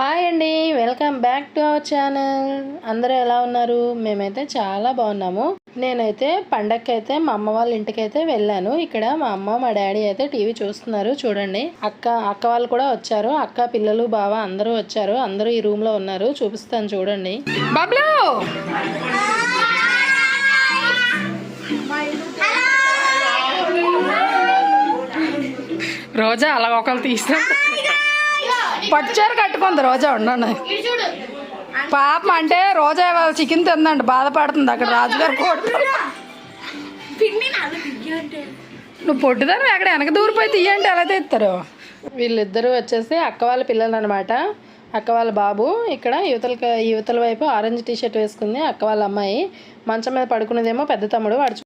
Hi అండి, welcome back to our channel. అందరూ ఎలా ఉన్నారు? మేమైతే చాలా బాగున్నాము. నేనైతే పండగకైతే మా అమ్మ వాళ్ళ ఇంటికైతే వెళ్ళాను. ఇక్కడ మా అమ్మ మా డాడీ అయితే టీవీ చూస్తున్నారు. చూడండి, అక్క వాళ్ళు కూడా వచ్చారు. అక్క, పిల్లలు, బావ అందరూ వచ్చారు. అందరూ ఈ రూమ్ లో ఉన్నారు. చూపిస్తాను చూడండి. బాబ్లు రోజా అలా ఒకళ్ళు తీసిన పట్టుచారు కట్టుకుంది. రోజా ఉండండి పాపం. అంటే రోజా చికెన్ తిందండి, బాధపడుతుంది. అక్కడ రాజుగారు నువ్వు పొట్టుదాన్ని అక్కడ వెనక దూరిపోయి తీయంటే ఎలా తీస్తారు? వీళ్ళిద్దరూ వచ్చేసి అక్క వాళ్ళ పిల్లలు అనమాట. అక్క వాళ్ళ బాబు. ఇక్కడ యువతల వైపు ఆరెంజ్ టీషర్ట్ వేసుకుంది అక్క వాళ్ళ అమ్మాయి. మంచం మీద పడుకునేదేమో పెద్ద తమ్ముడు. వాడు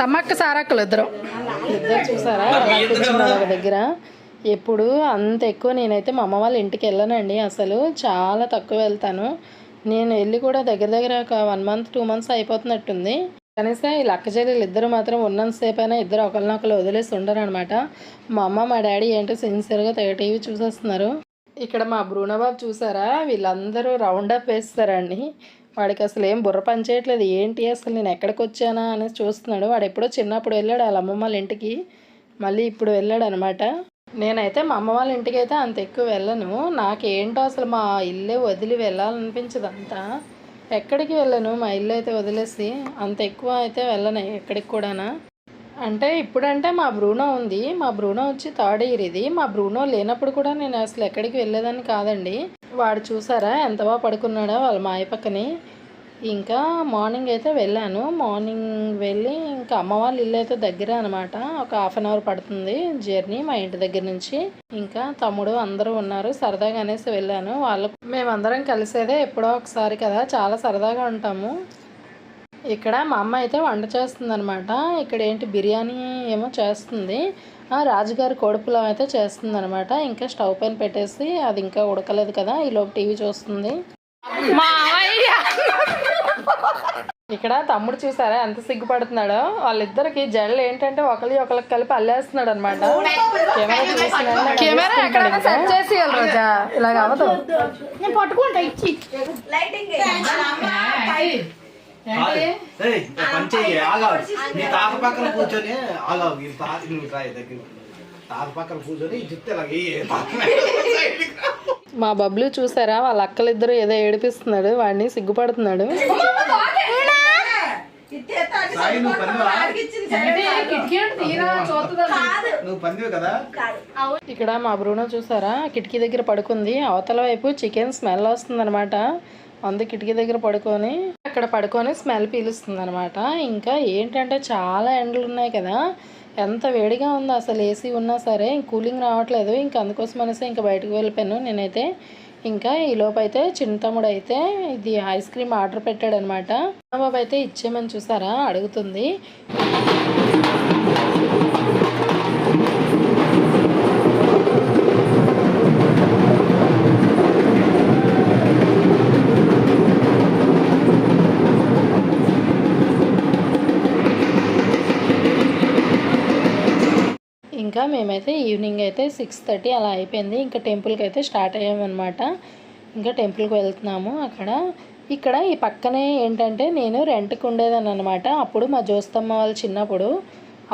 సమ్మక్క సారక్కలు ఇద్దరు చూసారా కూర్చున్నారు ఒక దగ్గర. ఎప్పుడు అంత ఎక్కువ నేనైతే మా అమ్మ వాళ్ళ ఇంటికి వెళ్ళానండి. అసలు చాలా తక్కువ వెళ్తాను. నేను వెళ్ళి కూడా దగ్గర ఒక 1 month 2 months అయిపోతున్నట్టుంది. కనీసం ఈ లక్క చెల్లెలు ఇద్దరు మాత్రం ఉన్నంతసేపు అయినా ఇద్దరు ఒకరినొకరు వదిలేసి ఉండరు అనమాట. మా అమ్మ మా డాడీ ఏంటో సిన్సియర్గా టీవీ చూసేస్తున్నారు. ఇక్కడ మా బ్రూనోబాబు చూసారా, వీళ్ళందరూ రౌండ్ అప్ వేస్తారండి. వాడికి అసలు ఏం బుర్ర పని చేయట్లేదు. ఏంటి అసలు నేను ఎక్కడికి వచ్చానా అనేసి చూస్తున్నాడు. వాడు ఎప్పుడో చిన్నప్పుడు వెళ్ళాడు వాళ్ళ అమ్మమ్మ వాళ్ళ ఇంటికి, మళ్ళీ ఇప్పుడు వెళ్ళాడు అనమాట. నేనైతే మా అమ్మ వాళ్ళ ఇంటికి అయితే అంత ఎక్కువ వెళ్ళను. నాకేంటో అసలు మా ఇల్లే వదిలి వెళ్ళాలనిపించదు. అంతా ఎక్కడికి వెళ్ళను, మా ఇల్లు అయితే వదిలేసి అంత ఎక్కువ అయితే వెళ్ళను ఎక్కడికి కూడానా. అంటే ఇప్పుడంటే మా బ్రూనో ఉంది. మా బ్రూనో వచ్చి 3rd year ఇది. మా బ్రూనో లేనప్పుడు కూడా నేను అసలు ఎక్కడికి వెళ్ళేదాన్ని కాదండి. వాడు చూసారా ఎంత బాగా పడుకున్నాడో వాళ్ళ మాయ పక్కని. ఇంకా మార్నింగ్ అయితే వెళ్ళాను. మార్నింగ్ వెళ్ళి ఇంకా అమ్మ వాళ్ళ ఇల్లు అయితే దగ్గర అనమాట. ఒక 1/2 hour పడుతుంది జర్నీ మా ఇంటి దగ్గర నుంచి. ఇంకా తమ్ముడు అందరూ ఉన్నారు. సరదాగా అనేసి వెళ్ళాను. మేమందరం కలిసేదే ఎప్పుడో ఒకసారి కదా, చాలా సరదాగా ఉంటాము. ఇక్కడ మా అమ్మ అయితే వంట చేస్తుంది అనమాట. ఇక్కడ ఏంటి బిర్యానీ ఏమో చేస్తుంది. రాజుగారి కోడిపులావ్ అయితే చేస్తుంది అనమాట. ఇంకా స్టవ్ పైన పెట్టేసి అది ఇంకా ఉడకలేదు కదా, ఈలోపు టీవీ చూస్తుంది. ఇక్కడ తమ్ముడు చూసారా ఎంత సిగ్గుపడుతున్నాడో. వాళ్ళిద్దరికి జడలు ఏంటంటే ఒకరికి కలిపి అల్లేస్తున్నాడు అనమాట. కెమెరా ఇలాగ అవ్వదు. మా బబ్లు చూసారా, వాళ్ళ అక్కలిద్దరు ఏదో ఏడిపిస్తున్నాడు. వాడిని సిగ్గుపడుతున్నాడు. ఇక్కడ మా బ్రూనో చూసారా, కిటికీ దగ్గర పడుకుంది. అవతల వైపు చికెన్ స్మెల్ వస్తుంది అనమాట. అందు కిటికీ దగ్గర పడుకొని అక్కడ పడుకొని స్మెల్ పీలుస్తుంది అనమాట. ఇంకా ఏంటంటే చాలా ఎండలు ఉన్నాయి కదా, ఎంత వేడిగా ఉందో అసలు. ఏసీ ఉన్నా సరే కూలింగ్ రావట్లేదు. ఇంకా అందుకోసం అనేసి ఇంకా బయటకు వెళ్ళిపోయాను నేనైతే. ఇంకా ఈలోపు అయితే చిన్న తమ్ముడు అయితే ఇది ఐస్ క్రీమ్ ఆర్డర్ పెట్టాడు అనమాట. బాబు అయితే ఇచ్చేయమని చూసారా అడుగుతుంది. ఇంకా మేమైతే ఈవినింగ్ అయితే 6:30 అలా అయిపోయింది. ఇంకా టెంపుల్కి అయితే స్టార్ట్ అయ్యామన్నమాట. ఇంకా టెంపుల్కి వెళ్తున్నాము. ఇక్కడ ఈ పక్కనే ఏంటంటే నేను రెంట్కి ఉండేదాన్ని అనమాట. అప్పుడు మా జోస్తమ్మ వాళ్ళు చిన్నప్పుడు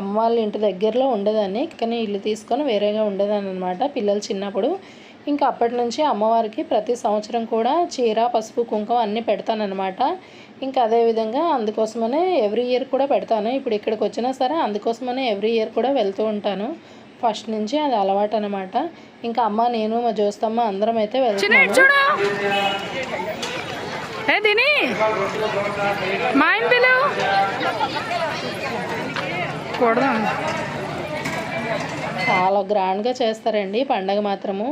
అమ్మ వాళ్ళ ఇంటి దగ్గరలో ఉండేదాన్ని. కానీ ఇల్లు తీసుకొని వేరేగా ఉండేదాన్ని అనమాట పిల్లలు చిన్నప్పుడు. ఇంకా అప్పటి నుంచి అమ్మవారికి ప్రతి సంవత్సరం కూడా చీర, పసుపు, కుంకుమ అన్నీ పెడతానమాట. ఇంకా అదేవిధంగా అందుకోసమనే ఎవ్రీ ఇయర్ కూడా పెడతాను. ఇప్పుడు ఇక్కడికి వచ్చినా సరే అందుకోసమనే ఎవ్రీ ఇయర్ కూడా వెళ్తూ ఉంటాను. ఫస్ట్ నుంచి అది అలవాటు అనమాట. ఇంకా అమ్మ, నేను, మా జోస్తమ్మ అందరం అయితే వెళ్తున్నాము. చాలా గ్రాండ్గా చేస్తారండి పండగ మాత్రము.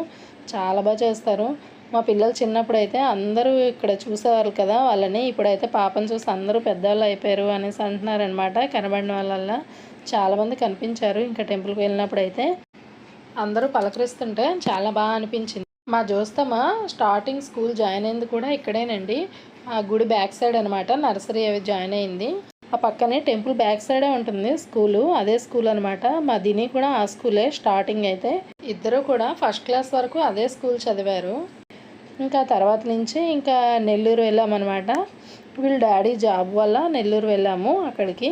చాలా బాగా చేస్తారు. మా పిల్లలు చిన్నప్పుడు అయితే అందరూ ఇక్కడ చూసేవారు కదా వాళ్ళని. ఇప్పుడైతే పాపను చూసి అందరూ పెద్దవాళ్ళు అయిపోయారు అనేసి అంటున్నారనమాట. కనబడిన వాళ్ళ చాలామంది కనిపించారు. ఇంకా టెంపుల్కి వెళ్ళినప్పుడు అయితే అందరూ పలకరిస్తుంటే చాలా బాగా అనిపించింది. మా జోస్తమ్మ స్టార్టింగ్ స్కూల్ జాయిన్ అయింది కూడా ఇక్కడేనండి. ఆ గుడి బ్యాక్ సైడ్ అనమాట నర్సరీ అవి జాయిన్ అయింది. ఆ పక్కనే టెంపుల్ బ్యాక్ సైడే ఉంటుంది స్కూలు. అదే స్కూల్ అనమాట. మా దిని కూడా ఆ స్కూలే స్టార్టింగ్ అయితే. ఇద్దరు కూడా ఫస్ట్ క్లాస్ వరకు అదే స్కూల్ చదివారు. ఇంకా తర్వాత నుంచి ఇంకా నెల్లూరు వెళ్ళామన్నమాట. వీళ్ళ డాడీ జాబ్ వల్ల నెల్లూరు వెళ్ళాము అక్కడికి.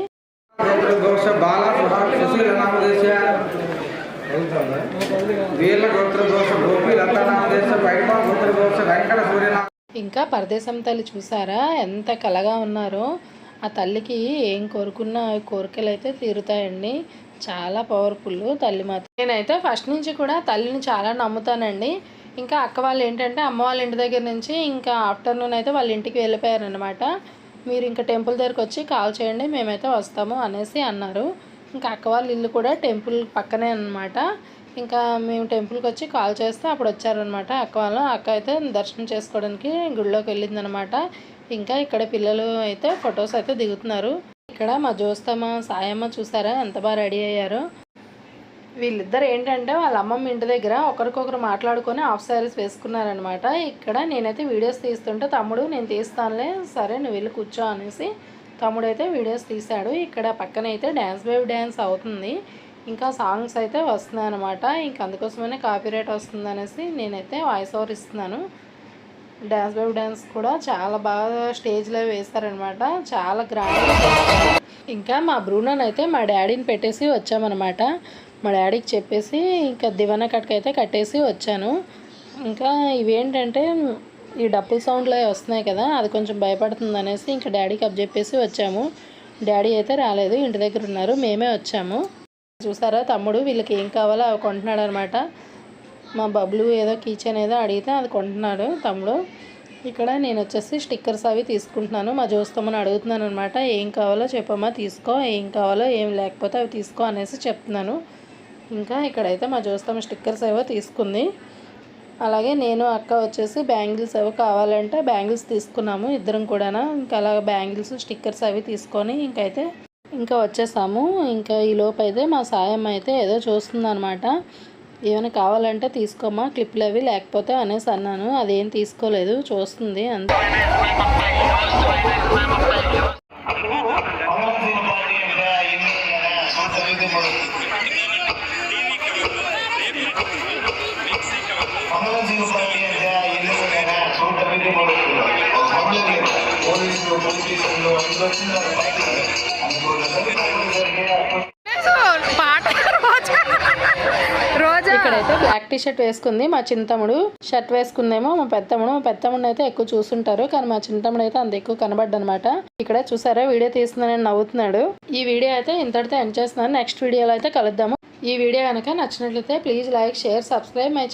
ఇంకా పరదేశం తల్లి చూసారా ఎంత కలగా ఉన్నారో. ఆ తల్లికి ఏం కోరుకున్నా కోరికలు అయితే తీరుతాయండి. చాలా పవర్ఫుల్ తల్లి మాత్రం. నేనైతే ఫస్ట్ నుంచి కూడా తల్లిని చాలా నమ్ముతానండి. ఇంకా అక్క వాళ్ళు ఏంటంటే అమ్మ వాళ్ళ ఇంటి దగ్గర నుంచి ఇంకా ఆఫ్టర్నూన్ అయితే వాళ్ళ ఇంటికి వెళ్ళిపోయారనమాట. మీరు ఇంకా టెంపుల్ దగ్గరకు వచ్చి కాల్ చేయండి, మేమైతే వస్తాము అనేసి అన్నారు. ఇంకా అక్క వాళ్ళ ఇల్లు కూడా టెంపుల్ పక్కనే అనమాట. ఇంకా మేము టెంపుల్కి వచ్చి కాల్ చేస్తే అప్పుడు వచ్చారనమాట అక్క వాళ్ళు. అక్క అయితే దర్శనం చేసుకోవడానికి గుడిలోకి వెళ్ళిందనమాట. ఇంకా ఇక్కడ పిల్లలు అయితే ఫొటోస్ అయితే దిగుతున్నారు. ఇక్కడ మా జోస్తమ్మ సాయమ్మ చూసారా ఎంత బాగా రెడీ అయ్యారో. వీళ్ళిద్దరు ఏంటంటే వాళ్ళ అమ్మమ్మ ఇంటి దగ్గర ఒకరికొకరు మాట్లాడుకొని హాఫ్ శారీస్ వేసుకున్నారనమాట. ఇక్కడ నేనైతే వీడియోస్ తీస్తుంటే తమ్ముడు నేను తీస్తానులే సరే నువ్వు వెళ్ళి కూర్చో అనేసి తమ్ముడు అయితే వీడియోస్ తీశాడు. ఇక్కడ పక్కన అయితే డ్యాన్స్ బేబీ డ్యాన్స్ అవుతుంది. ఇంకా సాంగ్స్ అయితే వస్తున్నాయి అనమాట. ఇంక అందుకోసమనే కాపీరైట్ వస్తుంది అనేసి నేనైతే వాయిస్ ఓవర్ ఇస్తున్నాను. డ్యాన్స్ బేబీ డ్యాన్స్ కూడా చాలా బాగా స్టేజ్లో వేశారనమాట. చాలా గ్రాండ్. ఇంకా మా బ్రూనోని అయితే మా డాడీని పెట్టేసి వచ్చామన్నమాట. మా డాడీకి చెప్పేసి ఇంకా దివానా కట్కైతే కట్టేసి వచ్చాను. ఇంకా ఇవేంటంటే ఈ డప్పుల సౌండ్లు వస్తున్నాయి కదా, అది కొంచెం భయపడుతుంది అనేసి ఇంకా డాడీకి అప్ చెప్పేసి వచ్చాము. డాడీ అయితే రాలేదు, ఇంటి దగ్గర ఉన్నారు, మేమే వచ్చాము. చూసారా తమ్ముడు వీళ్ళకి ఏం కావాలో అవి కొంటున్నాడు అనమాట. మా బబ్లు ఏదో కీచెన్ ఏదో అడిగితే అది కొంటున్నాడు తమ్ముడు. ఇక్కడ నేను వచ్చేసి స్టిక్కర్స్ అవి తీసుకుంటున్నాను. మా జోస్తమ్మని అడుగుతున్నాను అనమాట. ఏం కావాలో చెప్పమ్మా తీసుకో, ఏం కావాలో ఏం లేకపోతే అవి తీసుకో అనేసి చెప్తున్నాను. ఇంకా ఇక్కడైతే మా జోస్తమ్మ స్టిక్కర్స్ ఏవో తీసుకుంది. అలాగే నేను అక్క వచ్చేసి బ్యాంగిల్స్ ఏవో కావాలంటే బ్యాంగిల్స్ తీసుకున్నాము ఇద్దరం కూడా. ఇంకా అలా బ్యాంగిల్స్ స్టిక్కర్స్ అవి తీసుకొని ఇంకా వచ్చేసాము. ఇంకా ఈ లోపు అయితే మా సాయమ్మ అయితే ఏదో చూస్తుంది అనమాట. ఏమైనా కావాలంటే తీసుకోమ్మా క్లిప్లు అవి లేకపోతే అనేసి అన్నాను. అదేం తీసుకోలేదు, చూస్తుంది అంతే. ఇక్కడైతే బ్లాక్ టీ షర్ట్ వేసుకుంది మా చిన్నతమ్ముడు, షర్ట్ వేసుకుందేమో మా పెద్దతమ్ముడు అయితే ఎక్కువ చూసుంటారు, కానీ మా చిన్నతమ్ముడు అయితే అంత ఎక్కువ కనబడ్డనమాట. ఇక్కడ చూసారా వీడియో తీస్తున్నానని నవ్వుతున్నాడు. ఈ వీడియో అయితే ఇంతటితో ఎండ్ చేస్తున్నాను. నెక్స్ట్ వీడియోలో అయితే కలుద్దాము. ఈ వీడియో కనుక నచ్చినట్లయితే please like, share, subscribe my channel.